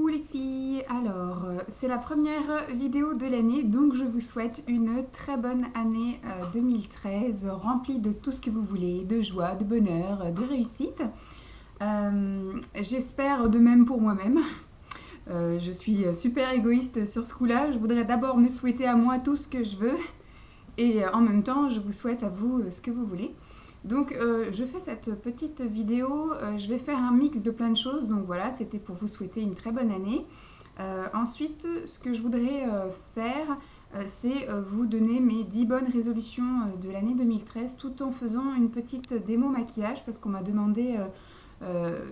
Coucou les filles. Alors, c'est la première vidéo de l'année, donc je vous souhaite une très bonne année 2013, remplie de tout ce que vous voulez, de joie, de bonheur, de réussite. J'espère de même pour moi-même. Je suis super égoïste sur ce coup-là. Je voudrais d'abord me souhaiter à moi tout ce que je veux et en même temps, je vous souhaite à vous ce que vous voulez. Donc je fais cette petite vidéo, je vais faire un mix de plein de choses, donc voilà, c'était pour vous souhaiter une très bonne année. Ensuite, ce que je voudrais faire, c'est vous donner mes 10 bonnes résolutions de l'année 2013, tout en faisant une petite démo maquillage, parce qu'on m'a demandé,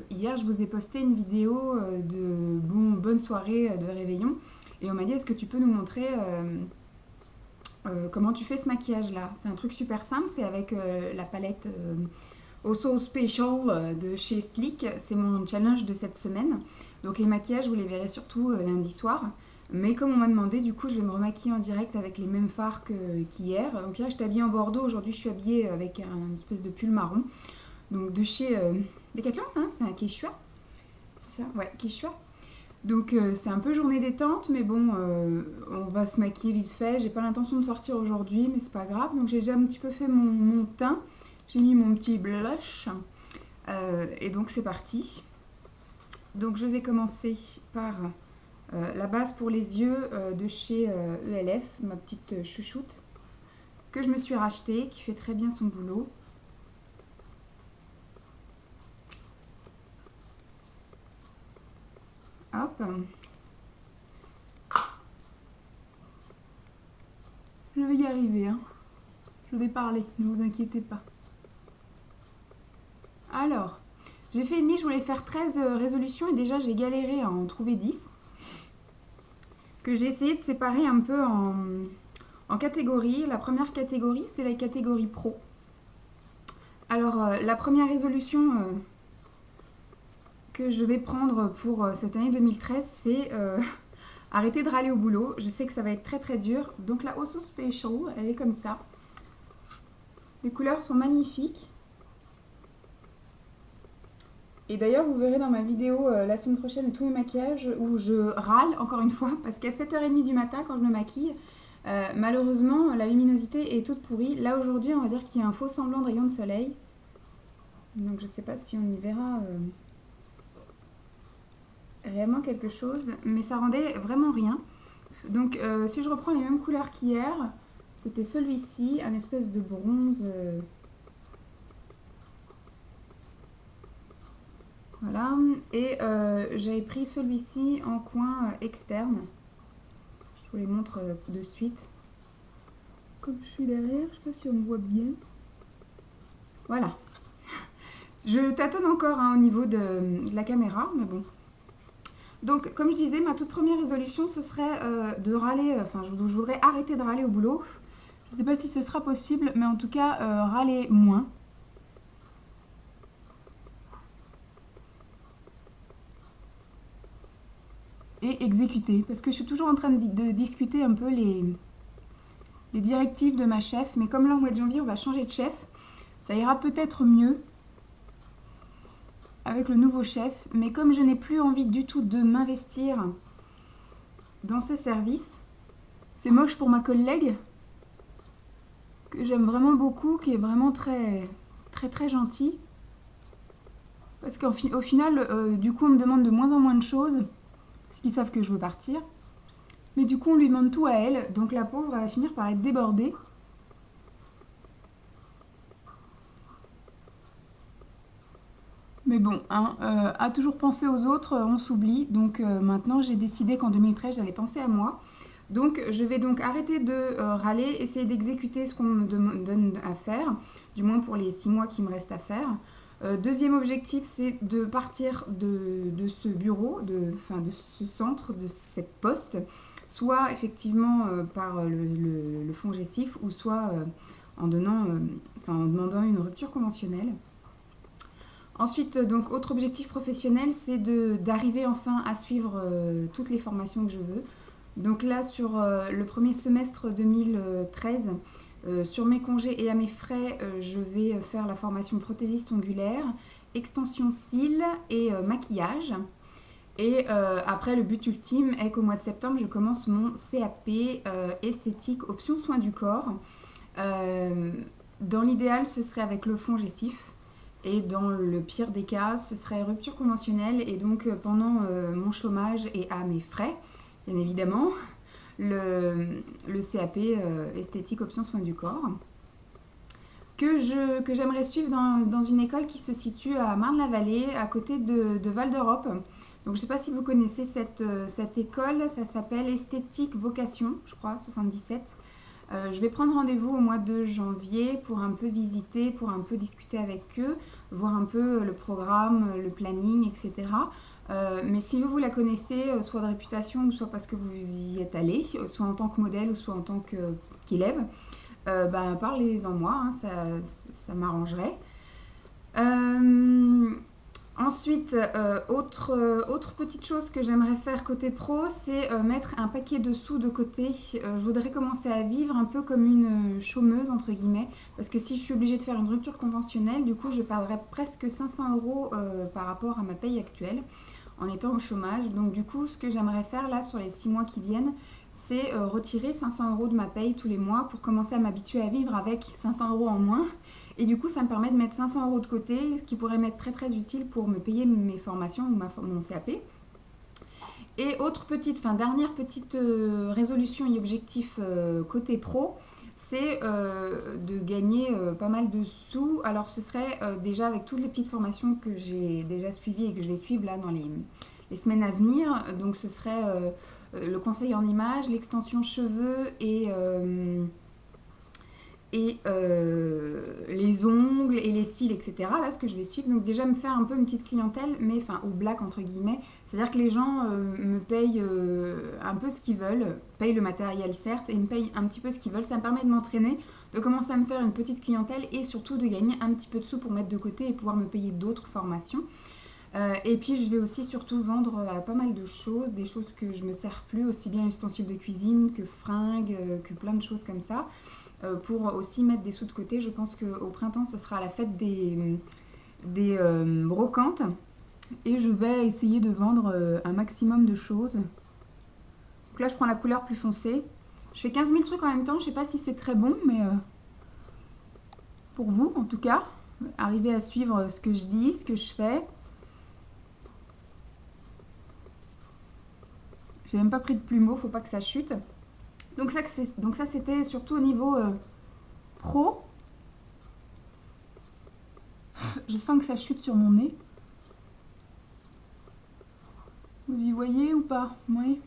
hier je vous ai posté une vidéo de bonne soirée de réveillon, et on m'a dit est-ce que tu peux nous montrer comment tu fais ce maquillage là. C'est un truc super simple, c'est avec la palette Also Special de chez Sleek. C'est mon challenge de cette semaine. Donc les maquillages, vous les verrez surtout lundi soir. Mais comme on m'a demandé, du coup je vais me remaquiller en direct avec les mêmes fards qu'hier. Donc hier j'étais habillée en bordeaux, aujourd'hui je suis habillée avec un espèce de pull marron. Donc de chez Decathlon, hein, c'est un Quechua. C'est ça? Ouais, Quechua. Donc c'est un peu journée détente, mais bon, on va se maquiller vite fait. J'ai pas l'intention de sortir aujourd'hui, mais c'est pas grave. Donc j'ai déjà un petit peu fait mon teint. J'ai mis mon petit blush. Et donc c'est parti. Donc je vais commencer par la base pour les yeux de chez ELF, ma petite chouchoute, que je me suis rachetée, qui fait très bien son boulot. Hop. Je vais y arriver, hein. Je vais parler, ne vous inquiétez pas. Alors, j'ai fait une liste, je voulais faire 13 résolutions et déjà j'ai galéré à en trouver 10. Que j'ai essayé de séparer un peu en catégories. La première catégorie, c'est la catégorie pro. Alors, la première résolution que je vais prendre pour cette année 2013, c'est arrêter de râler au boulot. Je sais que ça va être très très dur. Donc la Also Special, elle est comme ça. Les couleurs sont magnifiques. Et d'ailleurs, vous verrez dans ma vidéo la semaine prochaine tous mes maquillages où je râle, encore une fois, parce qu'à 7h30 du matin, quand je me maquille, malheureusement, la luminosité est toute pourrie. Là, aujourd'hui, on va dire qu'il y a un faux semblant de rayon de soleil. Donc, je ne sais pas si on y verra réellement quelque chose, mais ça rendait vraiment rien. Donc, si je reprends les mêmes couleurs qu'hier, c'était celui-ci, un espèce de bronze... Voilà, et j'avais pris celui-ci en coin externe. Je vous les montre de suite. Comme je suis derrière, je sais pas si on me voit bien. Voilà. Je tâtonne encore hein, au niveau de la caméra, mais bon. Donc, comme je disais, ma toute première résolution, ce serait de râler, enfin, je voudrais arrêter de râler au boulot. Je ne sais pas si ce sera possible, mais en tout cas, râler moins. Et exécuter, parce que je suis toujours en train de discuter un peu les directives de ma chef, mais comme là au mois de janvier on va changer de chef, ça ira peut-être mieux avec le nouveau chef, mais comme je n'ai plus envie du tout de m'investir dans ce service, c'est moche pour ma collègue que j'aime vraiment beaucoup, qui est vraiment très très très gentille, parce qu'au final du coup on me demande de moins en moins de choses parce qu'ils savent que je veux partir. Mais du coup, on lui demande tout à elle, donc la pauvre va finir par être débordée. Mais bon, hein, à toujours penser aux autres, on s'oublie. Donc maintenant, j'ai décidé qu'en 2013, j'allais penser à moi. Donc je vais donc arrêter de râler, essayer d'exécuter ce qu'on me donne à faire, du moins pour les 6 mois qui me restent à faire. Deuxième objectif, c'est de partir de ce bureau, de ce centre, de cette poste, soit effectivement par le fonds GESIF ou soit en demandant une rupture conventionnelle. Ensuite, donc, autre objectif professionnel, c'est d'arriver enfin à suivre toutes les formations que je veux. Donc là, sur le premier semestre 2013, sur mes congés et à mes frais, je vais faire la formation prothésiste ongulaire, extension cils et maquillage. Et après, le but ultime est qu'au mois de septembre, je commence mon CAP esthétique option soins du corps. Dans l'idéal, ce serait avec le fond gestif. Et dans le pire des cas, ce serait rupture conventionnelle. Et donc, pendant mon chômage et à mes frais, bien évidemment, le CAP esthétique option soins du corps. Que j'aimerais suivre dans une école qui se situe à Marne-la-Vallée, à côté de Val d'Europe. Donc, je ne sais pas si vous connaissez cette école, ça s'appelle Esthétique Vocation, je crois, 77. Je vais prendre rendez-vous au mois de janvier pour un peu visiter, pour un peu discuter avec eux, voir un peu le programme, le planning, etc. Mais si vous la connaissez, soit de réputation, ou soit parce que vous y êtes allé, soit en tant que modèle, ou soit en tant qu'élève, parlez-en moi, hein, ça m'arrangerait. Ensuite, autre petite chose que j'aimerais faire côté pro, c'est mettre un paquet de sous de côté. Je voudrais commencer à vivre un peu comme une chômeuse, entre guillemets, parce que si je suis obligée de faire une rupture conventionnelle, du coup, je perdrais presque 500 € par rapport à ma paye actuelle en étant au chômage. Donc, du coup, ce que j'aimerais faire là sur les 6 mois qui viennent, c'est retirer 500 € de ma paye tous les mois pour commencer à m'habituer à vivre avec 500 € en moins. Et du coup, ça me permet de mettre 500 € de côté, ce qui pourrait m'être très très utile pour me payer mes formations ou mon CAP. Et dernière petite résolution et objectif côté pro, c'est de gagner pas mal de sous. Alors ce serait déjà avec toutes les petites formations que j'ai déjà suivies et que je vais suivre là dans les semaines à venir. Donc ce serait le conseil en images, l'extension cheveux et les ongles et les cils, etc. Là, ce que je vais suivre. Donc déjà me faire un peu une petite clientèle, mais enfin au black entre guillemets. C'est-à-dire que les gens me payent un peu ce qu'ils veulent, payent le matériel certes, et me payent un petit peu ce qu'ils veulent. Ça me permet de m'entraîner, de commencer à me faire une petite clientèle et surtout de gagner un petit peu de sous pour mettre de côté et pouvoir me payer d'autres formations. Et puis je vais aussi surtout vendre pas mal de choses, des choses que je me sers plus, aussi bien ustensiles de cuisine que fringues, que plein de choses comme ça. Pour aussi mettre des sous de côté. Je pense qu'au printemps, ce sera la fête des brocantes. Et je vais essayer de vendre un maximum de choses. Donc là, je prends la couleur plus foncée. Je fais 15 000 trucs en même temps. Je sais pas si c'est très bon, mais pour vous, en tout cas, arrivez à suivre ce que je dis, ce que je fais. J'ai même pas pris de plumeau, faut pas que ça chute. Donc ça c'était surtout au niveau pro. Je sens que ça chute sur mon nez. Vous y voyez ou pas? Oui.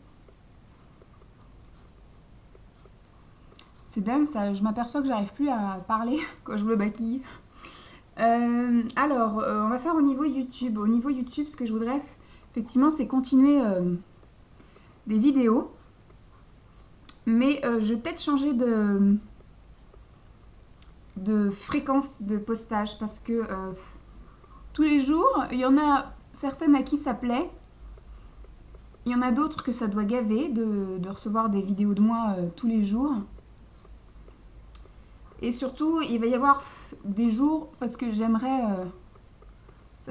C'est dingue ça, je m'aperçois que j'arrive plus à parler quand je me maquille. Alors, on va faire au niveau YouTube. Au niveau YouTube, ce que je voudrais effectivement, c'est continuer des vidéos. Mais je vais peut-être changer de fréquence de postage parce que tous les jours, il y en a certaines à qui ça plaît. Il y en a d'autres que ça doit gaver de recevoir des vidéos de moi tous les jours. Et surtout, il va y avoir des jours, parce que j'aimerais,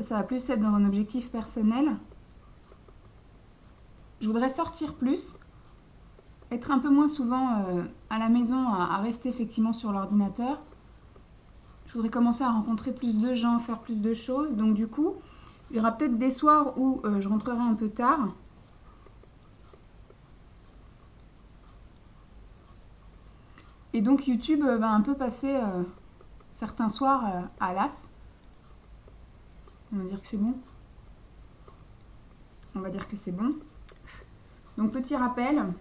ça va plus être dans un objectif personnel. Je voudrais sortir plus, être un peu moins souvent à la maison, à rester effectivement sur l'ordinateur. Je voudrais commencer à rencontrer plus de gens, faire plus de choses. Donc du coup, il y aura peut-être des soirs où je rentrerai un peu tard. Et donc YouTube va un peu passer certains soirs à l'as. On va dire que c'est bon. On va dire que c'est bon. Donc petit rappel,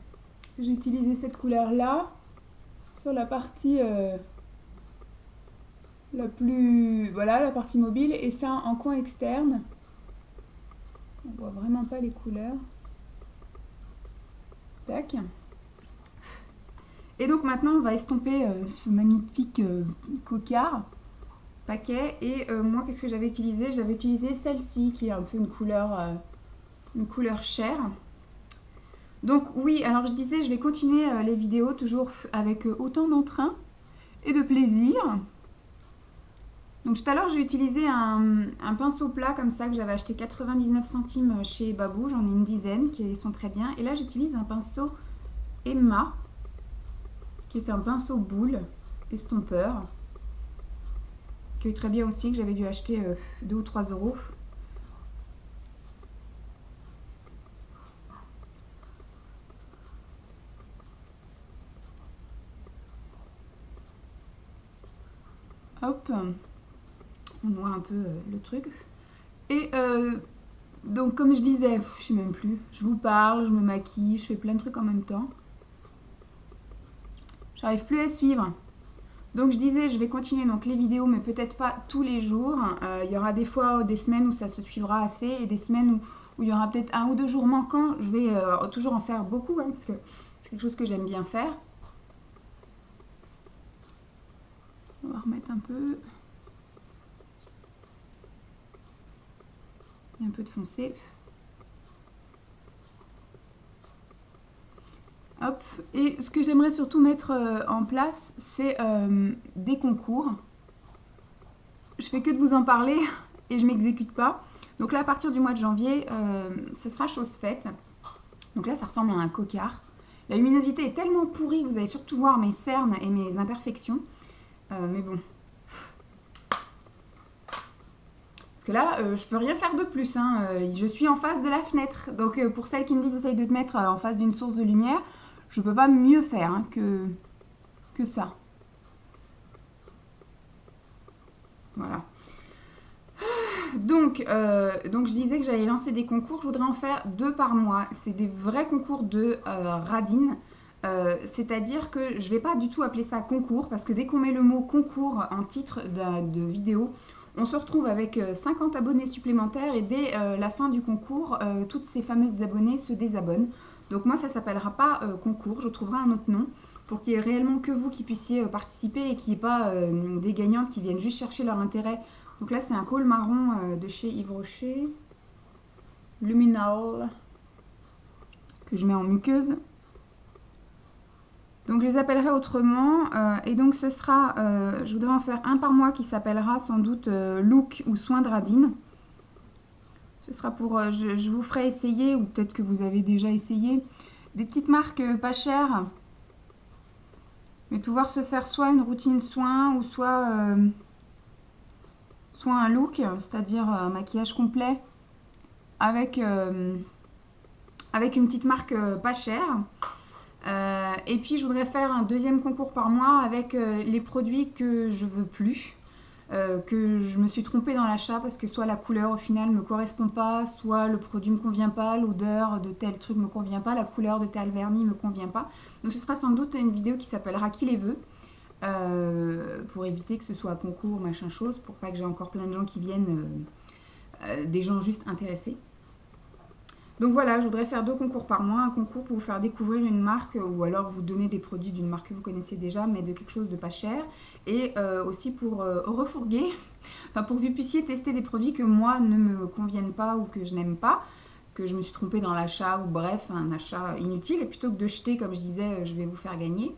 j'ai utilisé cette couleur là sur la partie la partie mobile, et ça en coin externe. On voit vraiment pas les couleurs. Tac. Et donc maintenant on va estomper ce magnifique cocard paquet. Et moi, qu'est-ce que j'avais utilisé? J'avais utilisé celle-ci qui est un peu une couleur chair. Donc oui, alors je disais, je vais continuer les vidéos toujours avec autant d'entrain et de plaisir. Donc tout à l'heure j'ai utilisé un pinceau plat comme ça que j'avais acheté 99 centimes chez Babou, j'en ai une dizaine qui sont très bien. Et là j'utilise un pinceau Emma, qui est un pinceau boule estompeur, qui est très bien aussi, que j'avais dû acheter 2 ou 3 euros. Hop, on noie un peu le truc. Et donc comme je disais, je sais même plus, je vous parle, je me maquille, je fais plein de trucs en même temps. J'arrive plus à suivre. Donc je disais, je vais continuer donc les vidéos, mais peut-être pas tous les jours. Il y aura des fois des semaines où ça se suivra assez et des semaines où il y aura peut-être 1 ou 2 jours manquants. Je vais toujours en faire beaucoup, hein, parce que c'est quelque chose que j'aime bien faire. On va remettre un peu. Et un peu de foncé. Hop. Et ce que j'aimerais surtout mettre en place, c'est des concours. Je fais que de vous en parler et je m'exécute pas. Donc là, à partir du mois de janvier, ce sera chose faite. Donc là, ça ressemble à un cocard. La luminosité est tellement pourrie que vous allez surtout voir mes cernes et mes imperfections. Mais bon. Parce que là, je peux rien faire de plus. Hein. Je suis en face de la fenêtre. Donc pour celles qui me disent essaye de te mettre en face d'une source de lumière, je peux pas mieux faire hein, que ça. Voilà. Donc je disais que j'allais lancer des concours. Je voudrais en faire 2 par mois. C'est des vrais concours de radine. C'est-à-dire que je ne vais pas du tout appeler ça concours parce que dès qu'on met le mot concours en titre de vidéo, on se retrouve avec 50 abonnés supplémentaires et dès la fin du concours, toutes ces fameuses abonnés se désabonnent. Donc moi, ça ne s'appellera pas concours. Je trouverai un autre nom pour qu'il n'y ait réellement que vous qui puissiez participer et qu'il n'y ait pas des gagnantes qui viennent juste chercher leur intérêt. Donc là, c'est un col marron de chez Yves Rocher. Luminal. Que je mets en muqueuse. Donc je les appellerai autrement. Et donc ce sera, je voudrais en faire un par mois qui s'appellera sans doute Look ou Soin de Radine. Ce sera pour, je vous ferai essayer, ou peut-être que vous avez déjà essayé, des petites marques pas chères. Mais pouvoir se faire soit une routine soin ou soit un look, c'est-à-dire un maquillage complet avec une petite marque pas chère. Et puis je voudrais faire un deuxième concours par mois avec les produits que je veux plus, que je me suis trompée dans l'achat parce que soit la couleur au final me correspond pas, soit le produit me convient pas, l'odeur de tel truc me convient pas, la couleur de tel vernis me convient pas. Donc ce sera sans doute une vidéo qui s'appellera Qui les veut, pour éviter que ce soit concours machin chose, pour pas que j'ai encore plein de gens qui viennent, des gens juste intéressés. Donc voilà, je voudrais faire 2 concours par mois, un concours pour vous faire découvrir une marque ou alors vous donner des produits d'une marque que vous connaissez déjà mais de quelque chose de pas cher et aussi pour refourguer, enfin, pour que vous puissiez tester des produits que moi ne me conviennent pas ou que je n'aime pas, que je me suis trompée dans l'achat ou bref, un achat inutile et plutôt que de jeter comme je disais, je vais vous faire gagner.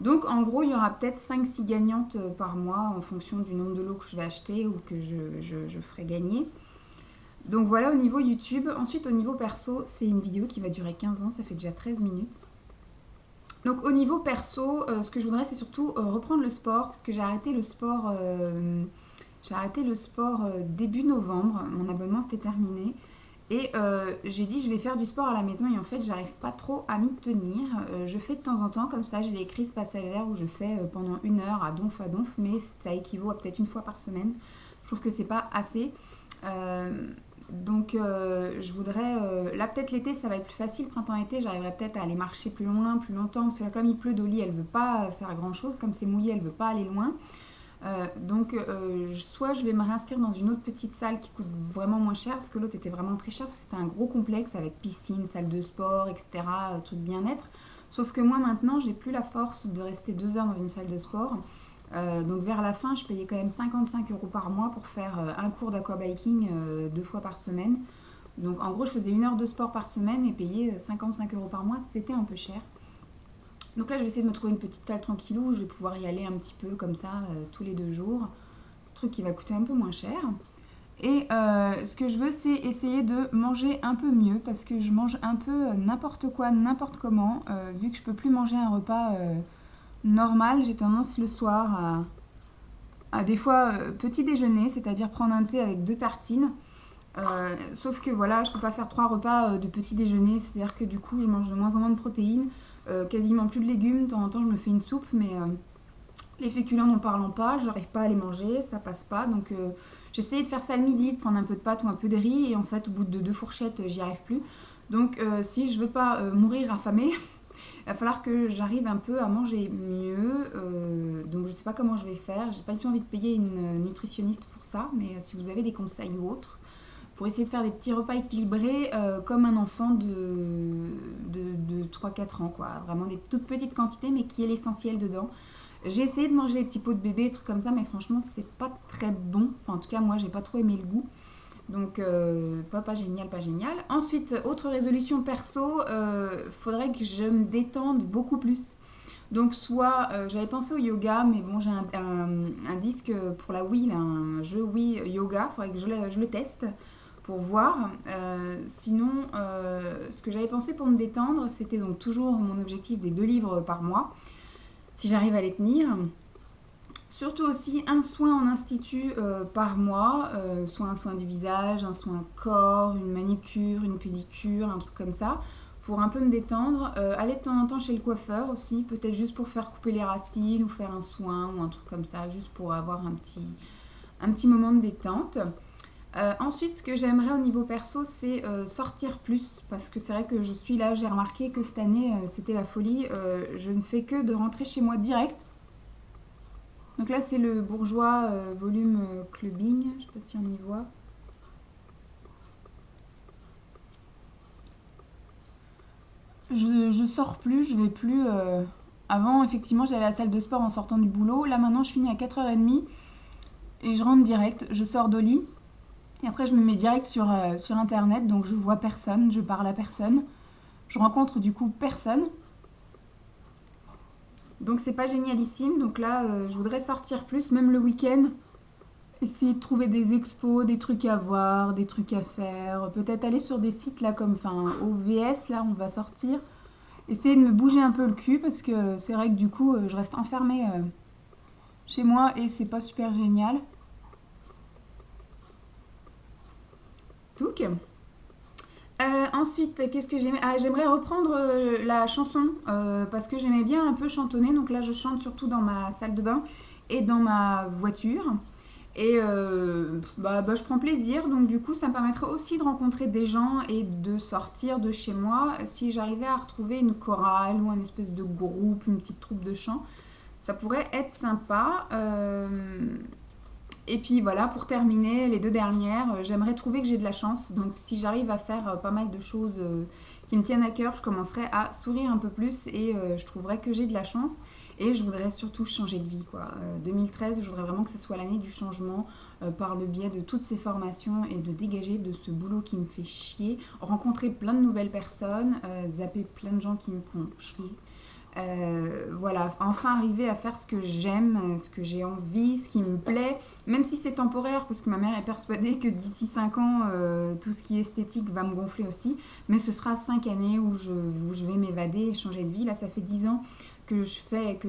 Donc en gros, il y aura peut-être 5-6 gagnantes par mois en fonction du nombre de lots que je vais acheter ou que je ferai gagner. Donc voilà au niveau YouTube. Ensuite au niveau perso, c'est une vidéo qui va durer 15 ans, ça fait déjà 13 minutes. Donc au niveau perso, ce que je voudrais c'est surtout reprendre le sport, parce que j'ai arrêté le sport, début novembre, mon abonnement c'était terminé. Et j'ai dit je vais faire du sport à la maison et en fait j'arrive pas trop à m'y tenir. Je fais de temps en temps comme ça, j'ai des crises passagères où je fais pendant 1 heure à donf, mais ça équivaut à peut-être 1 fois par semaine. Je trouve que c'est pas assez. Donc je voudrais, là peut-être l'été ça va être plus facile, printemps-été j'arriverai peut-être à aller marcher plus loin, plus longtemps, parce que là comme il pleut, Dolly elle veut pas faire grand chose, comme c'est mouillé elle veut pas aller loin. Donc soit je vais me réinscrire dans une autre petite salle qui coûte vraiment moins cher, parce que l'autre était vraiment très cher, parce que c'était un gros complexe avec piscine, salle de sport, etc., truc bien-être. Sauf que moi maintenant j'ai plus la force de rester 2 heures dans une salle de sport. Donc vers la fin, je payais quand même 55 € par mois pour faire un cours d'aquabiking 2 fois par semaine. Donc en gros, je faisais 1 heure de sport par semaine et payais 55 € par mois. C'était un peu cher. Donc là, je vais essayer de me trouver une petite salle tranquillou où je vais pouvoir y aller un petit peu comme ça tous les 2 jours. truc qui va coûter un peu moins cher. Et ce que je veux, c'est essayer de manger un peu mieux parce que je mange un peu n'importe quoi, n'importe comment. Vu que je peux plus manger un repas normal, j'ai tendance le soir à des fois petit déjeuner, c'est-à-dire prendre un thé avec 2 tartines. Sauf que voilà, je peux pas faire 3 repas de petit déjeuner, c'est-à-dire que du coup, je mange de moins en moins de protéines, quasiment plus de légumes. De temps en temps, je me fais une soupe, mais les féculents n'en parlant pas, je n'arrive pas à les manger, ça passe pas. Donc j'essaye de faire ça le midi, de prendre un peu de pâte ou un peu de riz, et en fait, au bout de 2 fourchettes, j'y arrive plus. Donc si je veux pas mourir affamée, il va falloir que j'arrive un peu à manger mieux. Donc je sais pas comment je vais faire. J'ai pas du tout envie de payer une nutritionniste pour ça, mais si vous avez des conseils ou autres, pour essayer de faire des petits repas équilibrés comme un enfant de 3-4 ans, quoi. Vraiment des toutes petites quantités, mais qui est l'essentiel dedans. J'ai essayé de manger les petits pots de bébé, des trucs comme ça, mais franchement, c'est pas très bon. Enfin, en tout cas, moi, j'ai pas trop aimé le goût. Donc, pas génial, pas génial. Ensuite, autre résolution perso, faudrait que je me détende beaucoup plus. Donc, soit j'avais pensé au yoga, mais bon, j'ai un disque pour la Wii, là, un jeu Wii Yoga, faudrait que je le teste pour voir. Sinon, ce que j'avais pensé pour me détendre, c'était donc toujours mon objectif des 2 livres par mois, si j'arrive à les tenir. Surtout aussi un soin en institut par mois, soit un soin du visage, un soin corps, une manicure, une pédicure, un truc comme ça, pour un peu me détendre. Aller de temps en temps chez le coiffeur aussi, peut-être juste pour faire couper les racines ou faire un soin ou un truc comme ça, juste pour avoir un petit moment de détente. Ensuite, ce que j'aimerais au niveau perso, c'est sortir plus, parce que c'est vrai que je suis là, j'ai remarqué que cette année, c'était la folie. Je ne fais que de rentrer chez moi direct. Donc là, c'est le Bourgeois volume clubbing, je ne sais pas si on y voit. Je sors plus, je vais plus. Avant, effectivement, j'allais à la salle de sport en sortant du boulot. Là, maintenant, je finis à 4h30 et je rentre direct. Je sors de lit. Et après, je me mets direct sur Internet. Donc, je vois personne, je parle à personne. Je rencontre du coup personne. Donc, c'est pas génialissime. Donc là, je voudrais sortir plus, même le week-end. Essayer de trouver des expos, des trucs à voir, des trucs à faire. Peut-être aller sur des sites là comme OVS, là, on va sortir. Essayer de me bouger un peu le cul parce que c'est vrai que du coup, je reste enfermée chez moi et c'est pas super génial. Touc. Ensuite, qu'est-ce que j'aimais? Ah, j'aimerais reprendre la chanson parce que j'aimais bien un peu chantonner. Donc là, je chante surtout dans ma salle de bain et dans ma voiture. Et je prends plaisir. Donc du coup, ça me permettrait aussi de rencontrer des gens et de sortir de chez moi. Si j'arrivais à retrouver une chorale ou un espèce de groupe, une petite troupe de chant, ça pourrait être sympa. Et puis voilà, pour terminer, les 2 dernières, j'aimerais trouver que j'ai de la chance. Donc si j'arrive à faire pas mal de choses qui me tiennent à cœur, je commencerai à sourire un peu plus et je trouverai que j'ai de la chance. Et je voudrais surtout changer de vie, quoi. 2013, je voudrais vraiment que ce soit l'année du changement par le biais de toutes ces formations et de dégager de ce boulot qui me fait chier, rencontrer plein de nouvelles personnes, zapper plein de gens qui me font chier. Voilà, enfin arriver à faire ce que j'aime, ce que j'ai envie, ce qui me plaît, même si c'est temporaire, parce que ma mère est persuadée que d'ici 5 ans, tout ce qui est esthétique va me gonfler aussi, mais ce sera 5 années où je vais m'évader et changer de vie. Là, ça fait 10 ans que je fais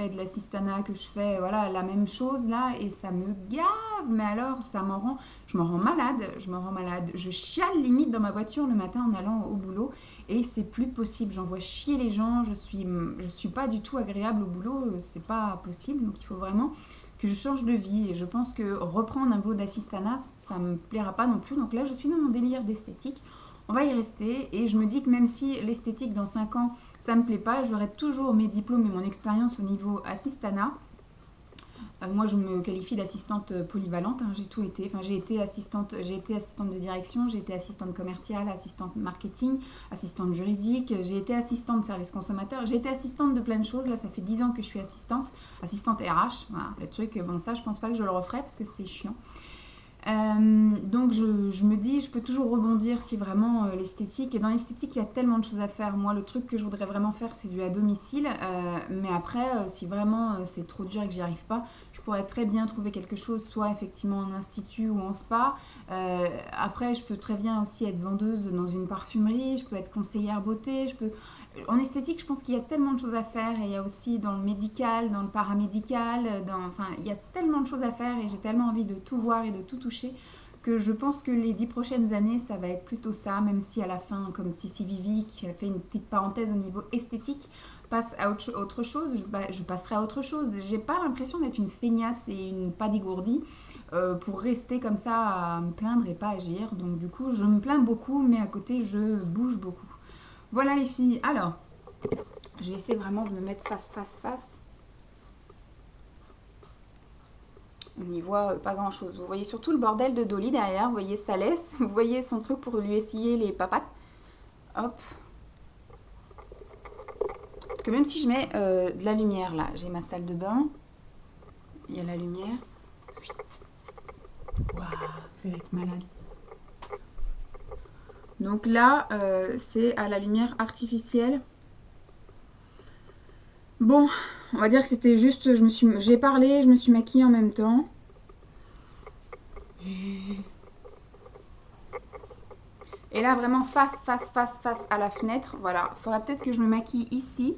de l'assistanat, que je fais voilà, la même chose là, et ça me gave, mais alors je m'en rends malade, je chiale limite dans ma voiture le matin en allant au boulot, et c'est plus possible, j'envoie chier les gens, je suis pas du tout agréable au boulot, c'est pas possible, donc il faut vraiment que je change de vie, et je pense que reprendre un boulot d'assistanat, ça me plaira pas non plus, donc là je suis dans mon délire d'esthétique, on va y rester, et je me dis que même si l'esthétique dans 5 ans ça me plaît pas, j'aurai toujours mes diplômes et mon expérience au niveau assistanat. Moi, je me qualifie d'assistante polyvalente, hein, j'ai tout été. Enfin, j'ai été assistante de direction, j'ai été assistante commerciale, assistante marketing, assistante juridique, j'ai été assistante de service consommateur, j'ai été assistante de plein de choses. Là, ça fait 10 ans que je suis assistante RH. Voilà, le truc, bon, ça, je pense pas que je le referai parce que c'est chiant. Donc je me dis, je peux toujours rebondir si vraiment l'esthétique, et dans l'esthétique il y a tellement de choses à faire. Moi le truc que je voudrais vraiment faire c'est du à domicile, mais après si vraiment c'est trop dur et que j'y arrive pas, je pourrais très bien trouver quelque chose, soit effectivement en institut ou en spa. Après, je peux très bien aussi être vendeuse dans une parfumerie, je peux être conseillère beauté, En esthétique, je pense qu'il y a tellement de choses à faire, et il y a aussi dans le médical, dans le paramédical, enfin, il y a tellement de choses à faire et j'ai tellement envie de tout voir et de tout toucher que je pense que les 10 prochaines années, ça va être plutôt ça, même si à la fin, comme Sissi Vivi, qui a fait une petite parenthèse au niveau esthétique, passe à autre chose, je passerai à autre chose. J'ai pas l'impression d'être une feignasse et une pas dégourdie pour rester comme ça à me plaindre et pas agir. Donc du coup, je me plains beaucoup, mais à côté, je bouge beaucoup. Voilà les filles. Alors, je vais essayer vraiment de me mettre face. On n'y voit pas grand chose. Vous voyez surtout le bordel de Dolly derrière. Vous voyez sa laisse. Vous voyez son truc pour lui essuyer les papates. Hop. Parce que même si je mets de la lumière là, j'ai ma salle de bain. Il y a la lumière. Waouh, vous allez être malade. Donc là, c'est à la lumière artificielle. Bon, on va dire que c'était juste, j'ai parlé, je me suis maquillée en même temps. Et là, vraiment face à la fenêtre. Voilà, il faudra peut-être que je me maquille ici.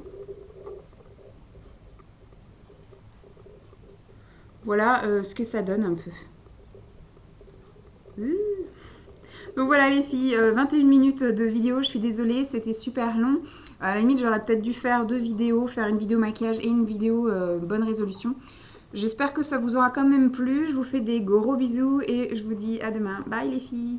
Voilà ce que ça donne un peu. Donc voilà les filles, 21 minutes de vidéo, je suis désolée, c'était super long. À la limite, j'aurais peut-être dû faire 2 vidéos, faire une vidéo maquillage et une vidéo bonne résolution. J'espère que ça vous aura quand même plu. Je vous fais des gros bisous et je vous dis à demain. Bye les filles!